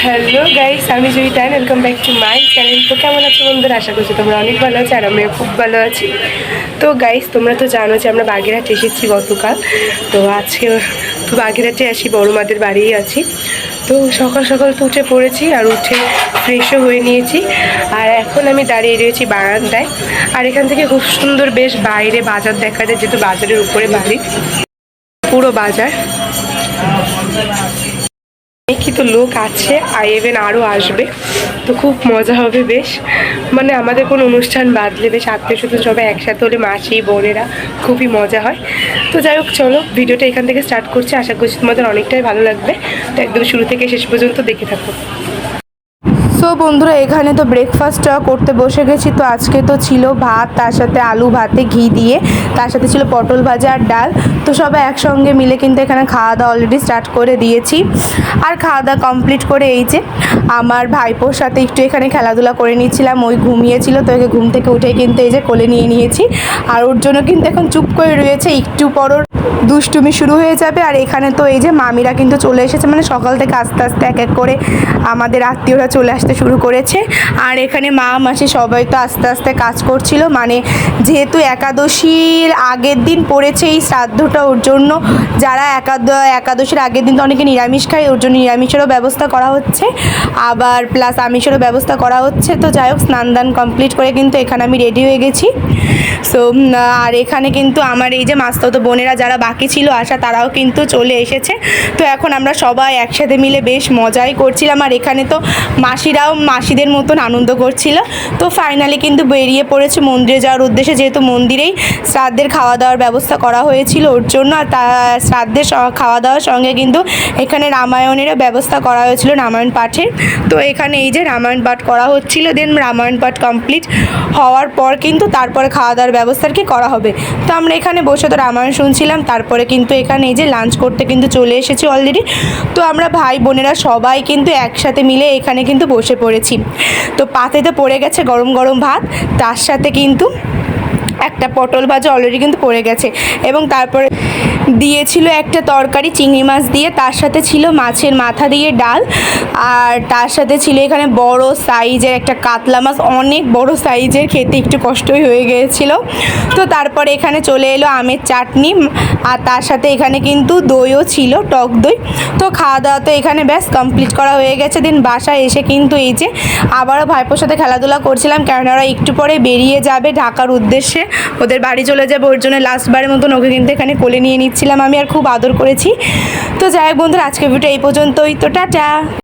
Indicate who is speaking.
Speaker 1: Hello guys, আমি Joyita. Welcome back to my channel. তো কেমন আছো বন্ধুরা? আশা করছি তোমরা অনেক ভালো আছো আর আমিও খুব ভালো আছি। তো গাইস, তোমরা তো জানো যে আমরা বাগেরহাট এসেছি গতকাল। তো আজকে তো বাগেরহাটে আসি, বড় মাদের বাড়িই আছি। তো সকাল সকাল তো উঠে পড়েছি আর উঠে ফ্রেশও হয়ে নিয়েছি। আর এখন আমি দাঁড়িয়ে রয়েছি বারান্দায়। আর এখান থেকে খুব সুন্দর বেশ বাইরে বাজার দেখা যায়, যেহেতু বাজারের উপরে বাড়ি, পুরো বাজার। কি তো লোক আছে, ইভেন আরও আসবে, তো খুব মজা হবে বেশ। মানে আমাদের কোনো অনুষ্ঠান বাদলে বেশ আত্মীয় স্বজন সবাই একসাথে হলে মাসি বোনেরা খুবই মজা হয়। তো যাই হোক, চলো ভিডিওটা এখান থেকে স্টার্ট করছি। আশা করছি তোমাদের অনেকটাই ভালো লাগবে। তো একদম শুরু থেকে শেষ পর্যন্ত দেখে থাকো। সো বন্ধুরা, এখানে তো ব্রেকফাস্টটা করতে বসে গেছি। তো আজকে তো ছিল ভাত, তার সাথে আলু ভাতে ঘি দিয়ে, তার সাথে ছিল পটল ভাজা আর ডাল। তো সবাই একসঙ্গে মিলে কিন্তু এখানে খাওয়া দাওয়া অলরেডি স্টার্ট করে দিয়েছি। আর খাওয়া দাওয়া কমপ্লিট করে এই যে আমার ভাইপোর সাথে একটু এখানে খেলাধুলা করে নিচ্ছিলাম। ওই ঘুমিয়েছিল, তো ওকে ঘুম থেকে উঠে কিন্তু এই যে কোলে নিয়ে নিয়েছি। আর ওর জন্য কিন্তু এখন চুপ করে রয়েছে, একটু পর দুষ্টুমি শুরু হয়ে যাবে। আর এখানে তো এই যে মামিরা কিন্তু চলে এসেছে, মানে সকাল থেকে আস্তে আস্তে এক এক করে আমাদের আত্মীয়রা চলে আসতে শুরু করেছে। আর এখানে মা মাসি সবাই তো আস্তে আস্তে কাজ করছিল, মানে যেহেতু একাদশীর আগের দিন পড়েছে এই শ্রাদ্ধটা, ওর জন্য যারা একাদশীর আগের দিন তো অনেকে নিরামিষ খায়, ওর জন্য নিরামিষেরও ব্যবস্থা করা হচ্ছে, আবার প্লাস আমিষেরও ব্যবস্থা করা হচ্ছে। তো যাই হোক, স্নান দান কমপ্লিট করে কিন্তু এখানে আমি রেডি হয়ে গেছি। সো আর এখানে কিন্তু আমার এই যে মাস্তুতো বোনেরা যারা বাকি ছিল আসা, তারাও কিন্তু চলে এসেছে। তো এখন আমরা সবাই একসাথে মিলে বেশ মজাই করছিলাম। আর এখানে তো মাসিরাও মাসিদের মতন আনন্দ করছিল। তো ফাইনালি কিন্তু বেরিয়ে পড়েছে মন্দিরে যাওয়ার উদ্দেশ্যে, যেহেতু মন্দিরেই শ্রাদ্ধের খাওয়া দাওয়ার ব্যবস্থা করা হয়েছিল ওর জন্য। আর তা শ্রাদ্ধের খাওয়া দাওয়ার সঙ্গে কিন্তু এখানে রামায়ণেরও ব্যবস্থা করা হয়েছিল, রামায়ণ পাঠের। তো এখানে এই যে রামায়ণ পাঠ করা হচ্ছিল, দেন রামায়ণ পাঠ কমপ্লিট হওয়ার পর কিন্তু তারপরে খাওয়া দাওয়ার ব্যবস্থা কি করা হবে। তো আমরা এখানে বসে তো রামায়ণ শুনছিলাম, তারপরে কিন্তু এখানে এই যে লাঞ্চ করতে কিন্তু চলে এসেছি অলরেডি। তো আমরা ভাই বোনেরা সবাই কিন্তু একসাথে মিলে এখানে কিন্তু বসে পড়েছি। তো পাতেতে পড়ে গেছে গরম গরম ভাত, তার সাথে কিন্তু একটা পটল ভাজা অলরেডি কিন্তু পড়ে গেছে, এবং তারপরে দিয়েছিল একটা তরকারি চিংড়ি মাছ দিয়ে, তার সাথে ছিল মাছের মাথা দিয়ে ডাল, আর তার সাথে ছিল এখানে বড় সাইজের একটা কাতলা মাছ, অনেক বড় সাইজের, খেতে একটু কষ্টই হয়ে গিয়েছিল। তো তারপরে এখানে চলে এলো আমের চাটনি, আর তার সাথে এখানে কিন্তু দইও ছিল, টক দই। তো খাওয়া দাওয়া তো এখানে ব্যাস কমপ্লিট করা হয়ে গেছে। দিন বাসায় এসে কিন্তু এই যে আবারও ভাইপোর সাথে খেলাধুলা করছিলাম, কারণ ওরা একটু পরে বেরিয়ে যাবে ঢাকার উদ্দেশ্যে, ওদের বাড়ি চলে যাবে। ওর জন্য লাস্টবারের মতন ওকে কিন্তু এখানে কোলে নিয়ে নিচ্ছিলাম আমি, আর খুব আদর করেছি। তো যাই হোক বন্ধুরা, আজকের ভিডিও এই পর্যন্তই। তো টাটা।